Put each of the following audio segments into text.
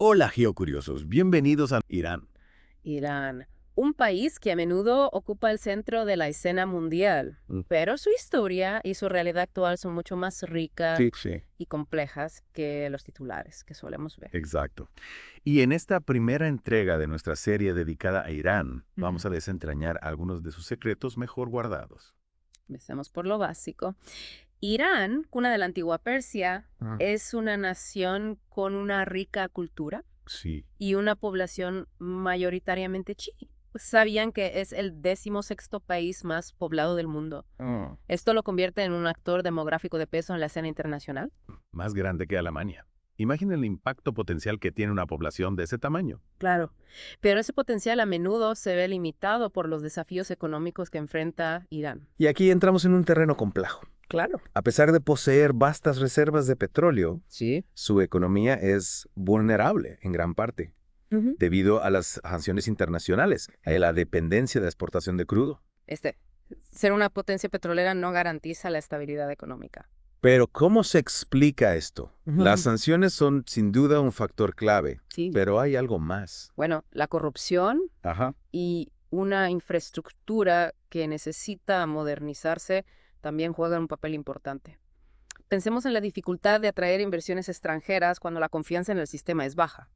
Hola geocuriosos, bienvenidos a Irán. Irán, un país que a menudo ocupa el centro de la escena mundial, Mm, pero su historia y su realidad actual son mucho más ricas Sí, sí, y complejas que los titulares que solemos ver. exacto. Y en esta primera entrega de nuestra serie dedicada a Irán, vamos Ujú. a desentrañar algunos de sus secretos mejor guardados. Empecemos por lo básico. Irán, cuna de la antigua Persia, es una nación con una rica cultura Sí. y una población mayoritariamente chií. Sabían que es el 16º país más poblado del mundo. Esto lo convierte en un actor demográfico de peso en la escena internacional. Más grande que Alemania. Imaginen el impacto potencial que tiene una población de ese tamaño. Claro, pero ese potencial a menudo se ve limitado por los desafíos económicos que enfrenta Irán. Y aquí entramos en un terreno complejo. Claro. A pesar de poseer vastas reservas de petróleo, Sí. su economía es vulnerable en gran parte, debido a las sanciones internacionales, a la dependencia de exportación de crudo. Ser una potencia petrolera no garantiza la estabilidad económica. Pero ¿cómo se explica esto? Ujú. Las sanciones son sin duda un factor clave, Sí. pero hay algo más. Bueno, la corrupción Ajá. y una infraestructura que necesita modernizarse también juegan un papel importante. Pensemos en la dificultad de atraer inversiones extranjeras cuando la confianza en el sistema es baja.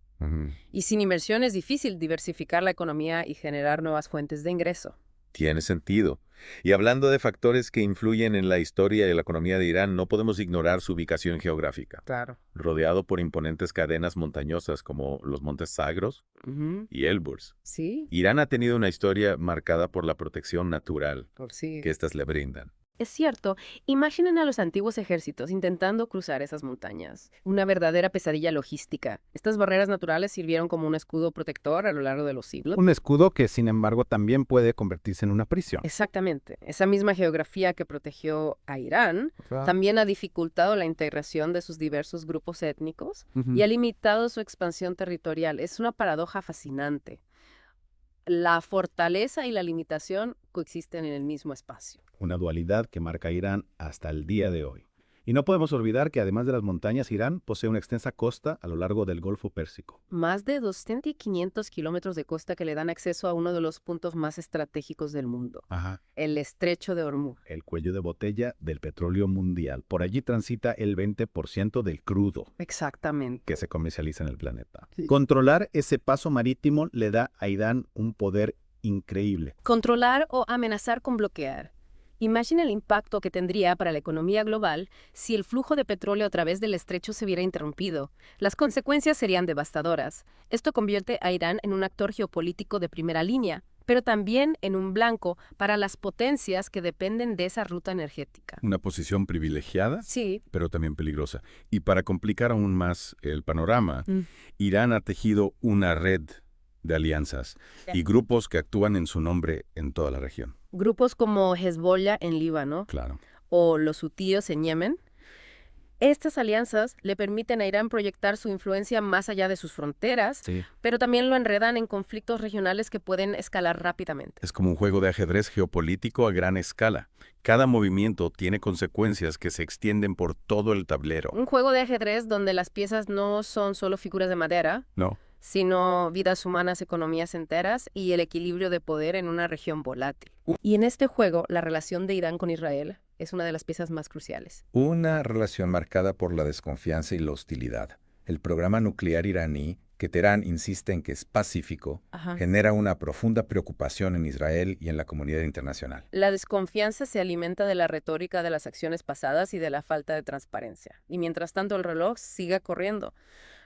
Y sin inversión es difícil diversificar la economía y generar nuevas fuentes de ingreso. Tiene sentido. Y hablando de factores que influyen en la historia y la economía de Irán, no podemos ignorar su ubicación geográfica. Claro. Rodeado por imponentes cadenas montañosas como los montes Zagros y Elburz. Sí, Irán ha tenido una historia marcada por la protección natural por sí. que éstas le brindan. Es cierto, imaginen a los antiguos ejércitos intentando cruzar esas montañas. Una verdadera pesadilla logística. Estas barreras naturales sirvieron como un escudo protector a lo largo de los siglos. Un escudo que, sin embargo, también puede convertirse en una prisión. Exactamente. Esa misma geografía que protegió a Irán también ha dificultado la integración de sus diversos grupos étnicos y ha limitado su expansión territorial. Es una paradoja fascinante. La fortaleza y la limitación coexisten en el mismo espacio. Una dualidad que marca a Irán hasta el día de hoy. Y no podemos olvidar que además de las montañas, Irán posee una extensa costa a lo largo del Golfo Pérsico. Más de 2.500 kilómetros de costa que le dan acceso a uno de los puntos más estratégicos del mundo, Ajá. el Estrecho de Hormuz. El cuello de botella del petróleo mundial. Por allí transita el 20% del crudo Exactamente. que se comercializa en el planeta. Sí. Controlar ese paso marítimo le da a Irán un poder increíble. Controlar o amenazar con bloquear. Imagina el impacto que tendría para la economía global si el flujo de petróleo a través del estrecho se viera interrumpido. Las consecuencias serían devastadoras. Esto convierte a Irán en un actor geopolítico de primera línea, pero también en un blanco para las potencias que dependen de esa ruta energética. Una posición privilegiada, Sí. pero también peligrosa. Y para complicar aún más el panorama, Mm. Irán ha tejido una red de alianzas y grupos que actúan en su nombre en toda la región. Grupos como Hezbollah en Líbano Claro. o los hutíes en Yemen. Estas alianzas le permiten a Irán proyectar su influencia más allá de sus fronteras, Sí. pero también lo enredan en conflictos regionales que pueden escalar rápidamente. Es como un juego de ajedrez geopolítico a gran escala. Cada movimiento tiene consecuencias que se extienden por todo el tablero. Un juego de ajedrez donde las piezas no son solo figuras de madera, No. sino vidas humanas, economías enteras y el equilibrio de poder en una región volátil. Y en este juego, la relación de Irán con Israel es una de las piezas más cruciales. Una relación marcada por la desconfianza y la hostilidad. El programa nuclear iraní, que Teherán insiste en que es pacífico, genera una profunda preocupación en Israel y en la comunidad internacional. La desconfianza se alimenta de la retórica de las acciones pasadas y de la falta de transparencia. Y mientras tanto el reloj sigue corriendo.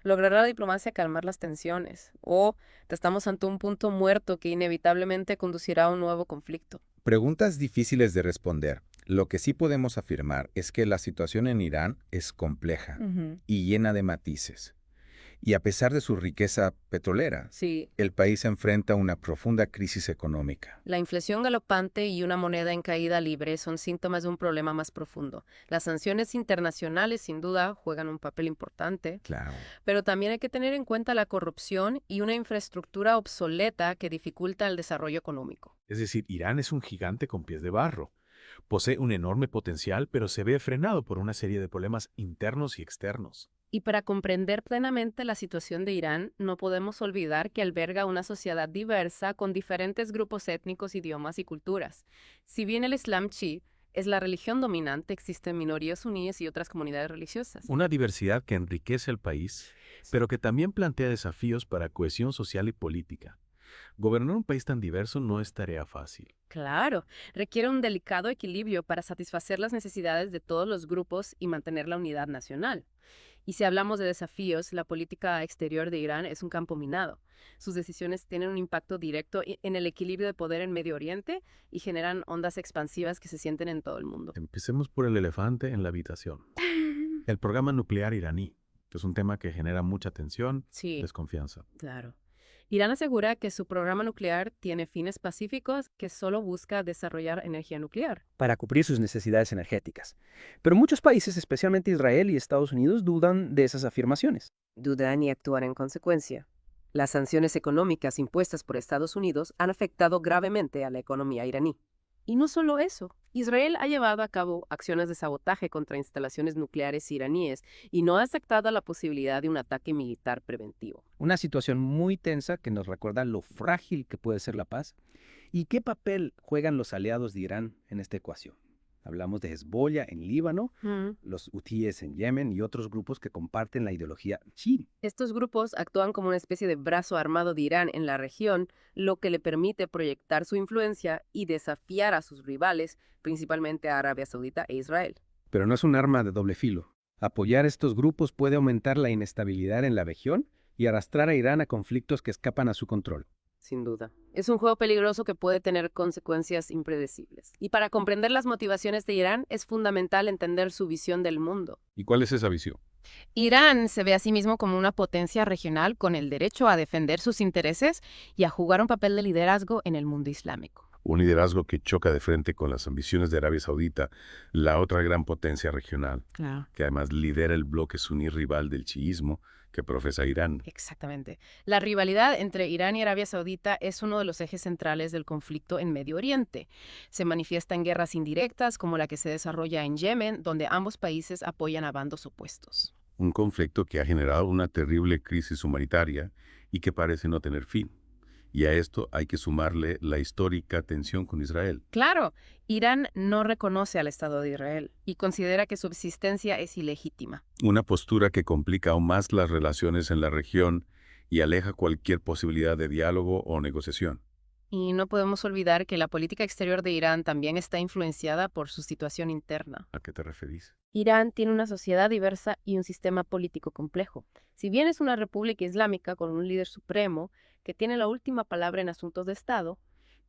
¿Logrará la diplomacia calmar las tensiones? ¿O estamos ante un punto muerto que inevitablemente conducirá a un nuevo conflicto? Preguntas difíciles de responder. Lo que sí podemos afirmar es que la situación en Irán es compleja y llena de matices. Y a pesar de su riqueza petrolera, Sí, el país enfrenta una profunda crisis económica. la inflación galopante y una moneda en caída libre son síntomas de un problema más profundo. Las sanciones internacionales, sin duda, juegan un papel importante, Claro. pero también hay que tener en cuenta la corrupción y una infraestructura obsoleta que dificulta el desarrollo económico. Es decir, Irán es un gigante con pies de barro. Posee un enorme potencial, pero se ve frenado por una serie de problemas internos y externos. Y para comprender plenamente la situación de Irán, no podemos olvidar que alberga una sociedad diversa con diferentes grupos étnicos, idiomas y culturas. Si bien el Islam chií es la religión dominante, existen minorías suníes y otras comunidades religiosas. Una diversidad que enriquece el país, pero que también plantea desafíos para cohesión social y política. Gobernar un país tan diverso no es tarea fácil. Claro, requiere un delicado equilibrio para satisfacer las necesidades de todos los grupos y mantener la unidad nacional. Y si hablamos de desafíos, la política exterior de Irán es un campo minado. Sus decisiones tienen un impacto directo en el equilibrio de poder en Medio Oriente y generan ondas expansivas que se sienten en todo el mundo. Empecemos por el elefante en la habitación. El programa nuclear iraní. Es un tema que genera mucha tensión, Sí, desconfianza. claro. Irán asegura que su programa nuclear tiene fines pacíficos, que solo busca desarrollar energía nuclear. Para cubrir sus necesidades energéticas. Pero muchos países, especialmente Israel y Estados Unidos, dudan de esas afirmaciones. Dudan y actúan en consecuencia. Las sanciones económicas impuestas por Estados Unidos han afectado gravemente a la economía iraní. Y no solo eso, Israel ha llevado a cabo acciones de sabotaje contra instalaciones nucleares iraníes y no ha aceptado la posibilidad de un ataque militar preventivo. Una situación muy tensa que nos recuerda lo frágil que puede ser la paz. ¿Y qué papel juegan los aliados de Irán en esta ecuación? Hablamos de Hezbollah en Líbano, los hutíes en Yemen y otros grupos que comparten la ideología chií. Estos grupos actúan como una especie de brazo armado de Irán en la región, lo que le permite proyectar su influencia y desafiar a sus rivales, principalmente a Arabia Saudita e Israel. Pero no es un arma de doble filo. Apoyar estos grupos puede aumentar la inestabilidad en la región y arrastrar a Irán a conflictos que escapan a su control. Sin duda. Es un juego peligroso que puede tener consecuencias impredecibles. Y para comprender las motivaciones de Irán es fundamental entender su visión del mundo. ¿Y cuál es esa visión? Irán se ve a sí mismo como una potencia regional con el derecho a defender sus intereses y a jugar un papel de liderazgo en el mundo islámico. Un liderazgo que choca de frente con las ambiciones de Arabia Saudita, la otra gran potencia regional, Claro. que además lidera el bloque suní rival del chiismo que profesa Irán. Exactamente. La rivalidad entre Irán y Arabia Saudita es uno de los ejes centrales del conflicto en Medio Oriente. Se manifiesta en guerras indirectas como la que se desarrolla en Yemen, donde ambos países apoyan a bandos opuestos. Un conflicto que ha generado una terrible crisis humanitaria y que parece no tener fin. Y a esto hay que sumarle la histórica tensión con Israel. Claro, Irán no reconoce al Estado de Israel y considera que su existencia es ilegítima. Una postura que complica aún más las relaciones en la región y aleja cualquier posibilidad de diálogo o negociación. Y no podemos olvidar que la política exterior de Irán también está influenciada por su situación interna. ¿A qué te referís? Irán tiene una sociedad diversa y un sistema político complejo. Si bien es una república islámica con un líder supremo que tiene la última palabra en asuntos de Estado,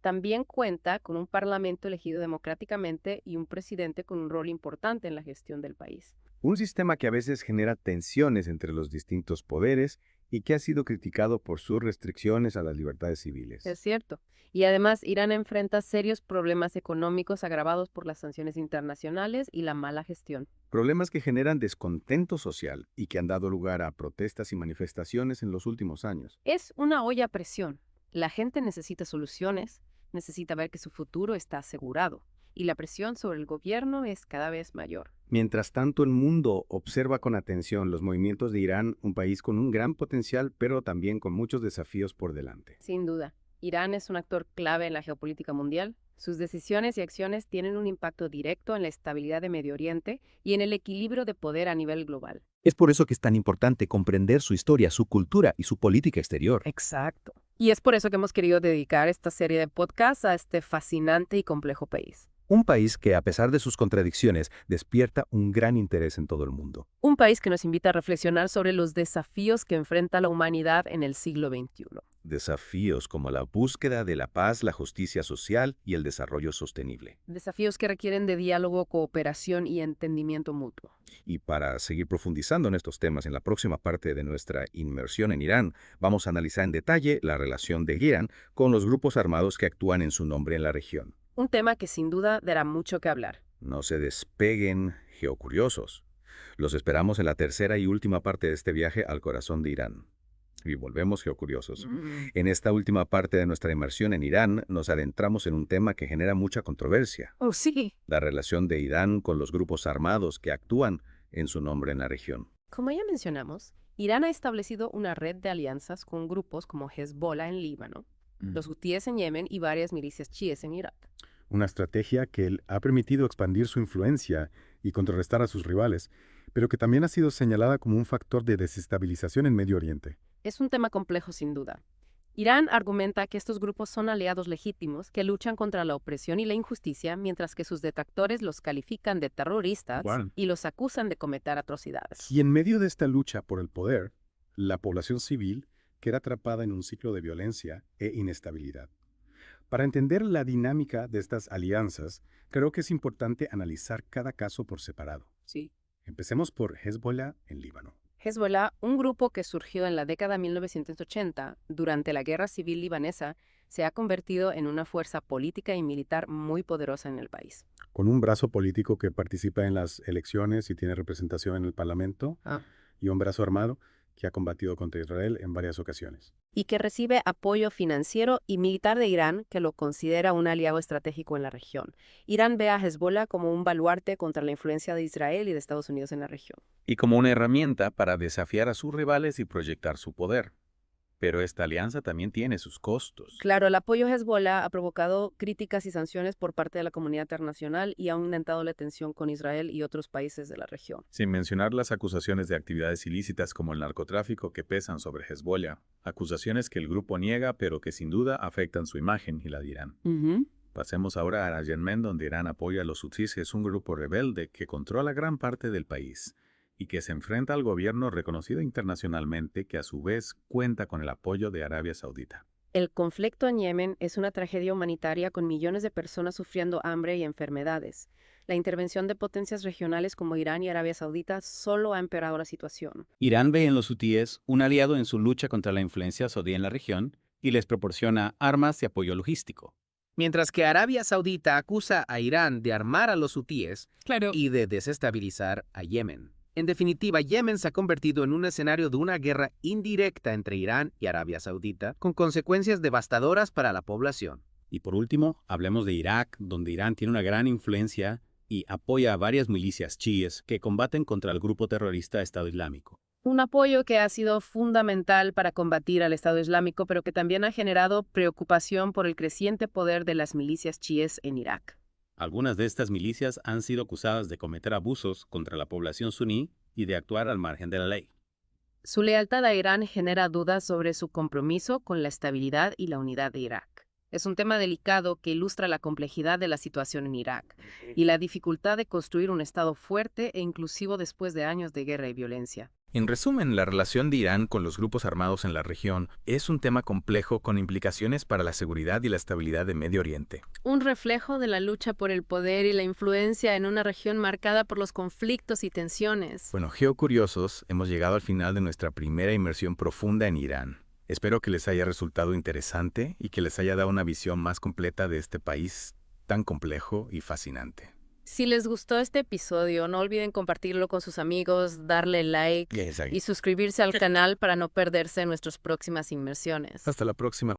también cuenta con un parlamento elegido democráticamente y un presidente con un rol importante en la gestión del país. Un sistema que a veces genera tensiones entre los distintos poderes y que ha sido criticado por sus restricciones a las libertades civiles. Es cierto. Y además, Irán enfrenta serios problemas económicos agravados por las sanciones internacionales y la mala gestión. Problemas que generan descontento social y que han dado lugar a protestas y manifestaciones en los últimos años. Es una olla a presión. La gente necesita soluciones, necesita ver que su futuro está asegurado. Y la presión sobre el gobierno es cada vez mayor. Mientras tanto, el mundo observa con atención los movimientos de Irán, un país con un gran potencial, pero también con muchos desafíos por delante. Sin duda, Irán es un actor clave en la geopolítica mundial. Sus decisiones y acciones tienen un impacto directo en la estabilidad de Medio Oriente y en el equilibrio de poder a nivel global. Es por eso que es tan importante comprender su historia, su cultura y su política exterior. Exacto. Y es por eso que hemos querido dedicar esta serie de podcasts a este fascinante y complejo país. Un país que, a pesar de sus contradicciones, despierta un gran interés en todo el mundo. Un país que nos invita a reflexionar sobre los desafíos que enfrenta la humanidad en el siglo XXI. Desafíos como la búsqueda de la paz, la justicia social y el desarrollo sostenible. Desafíos que requieren de diálogo, cooperación y entendimiento mutuo. Y para seguir profundizando en estos temas en la próxima parte de nuestra inmersión en Irán, vamos a analizar en detalle la relación de Irán con los grupos armados que actúan en su nombre en la región. Un tema que sin duda dará mucho que hablar. No se despeguen, geocuriosos. Los esperamos en la tercera y última parte de este viaje al corazón de Irán. Y volvemos, geocuriosos. En esta última parte de nuestra inmersión en Irán, nos adentramos en un tema que genera mucha controversia. Oh, sí. La relación de Irán con los grupos armados que actúan en su nombre en la región. Como ya mencionamos, Irán ha establecido una red de alianzas con grupos como Hezbollah en Líbano, los hutíes en Yemen y varias milicias chiíes en Irak. Una estrategia que ha permitido expandir su influencia y contrarrestar a sus rivales, pero que también ha sido señalada como un factor de desestabilización en Medio Oriente. Es un tema complejo sin duda. Irán argumenta que estos grupos son aliados legítimos que luchan contra la opresión y la injusticia, mientras que sus detractores los califican de terroristas y los acusan de cometer atrocidades. Y en medio de esta lucha por el poder, la población civil queda atrapada en un ciclo de violencia e inestabilidad. Para entender la dinámica de estas alianzas, creo que es importante analizar cada caso por separado. Sí. Empecemos por Hezbollah en Líbano. Hezbollah, un grupo que surgió en la década de 1980 durante la Guerra Civil Libanesa, se ha convertido en una fuerza política y militar muy poderosa en el país. Con un brazo político que participa en las elecciones y tiene representación en el Parlamento, y un brazo armado que ha combatido contra Israel en varias ocasiones. Y que recibe apoyo financiero y militar de Irán, que lo considera un aliado estratégico en la región. Irán ve a Hezbollah como un baluarte contra la influencia de Israel y de Estados Unidos en la región. Y como una herramienta para desafiar a sus rivales y proyectar su poder. Pero esta alianza también tiene sus costos. Claro, el apoyo a Hezbollah ha provocado críticas y sanciones por parte de la comunidad internacional y ha aumentado la tensión con Israel y otros países de la región. Sin mencionar las acusaciones de actividades ilícitas como el narcotráfico que pesan sobre Hezbollah, acusaciones que el grupo niega pero que sin duda afectan su imagen y la de Irán. Pasemos ahora a Yemen, donde Irán apoya a los hutíes, es un grupo rebelde que controla gran parte del país y que se enfrenta al gobierno reconocido internacionalmente que a su vez cuenta con el apoyo de Arabia Saudita. El conflicto en Yemen es una tragedia humanitaria con millones de personas sufriendo hambre y enfermedades. La intervención de potencias regionales como Irán y Arabia Saudita solo ha empeorado la situación. Irán ve en los hutíes un aliado en su lucha contra la influencia saudí en la región y les proporciona armas y apoyo logístico. Mientras que Arabia Saudita acusa a Irán de armar a los hutíes y de desestabilizar a Yemen. En definitiva, Yemen se ha convertido en un escenario de una guerra indirecta entre Irán y Arabia Saudita, con consecuencias devastadoras para la población. Y por último, hablemos de Irak, donde Irán tiene una gran influencia y apoya a varias milicias chiíes que combaten contra el grupo terrorista Estado Islámico. Un apoyo que ha sido fundamental para combatir al Estado Islámico, pero que también ha generado preocupación por el creciente poder de las milicias chiíes en Irak. Algunas de estas milicias han sido acusadas de cometer abusos contra la población suní y de actuar al margen de la ley. Su lealtad a Irán genera dudas sobre su compromiso con la estabilidad y la unidad de Irak. Es un tema delicado que ilustra la complejidad de la situación en Irak y la dificultad de construir un Estado fuerte e inclusivo después de años de guerra y violencia. En resumen, la relación de Irán con los grupos armados en la región es un tema complejo con implicaciones para la seguridad y la estabilidad de Medio Oriente. Un reflejo de la lucha por el poder y la influencia en una región marcada por los conflictos y tensiones. Bueno, geocuriosos, hemos llegado al final de nuestra primera inmersión profunda en Irán. Espero que les haya resultado interesante y que les haya dado una visión más completa de este país tan complejo y fascinante. Si les gustó este episodio, no olviden compartirlo con sus amigos, darle like y suscribirse al canal para no perderse nuestras próximas inmersiones. Hasta la próxima.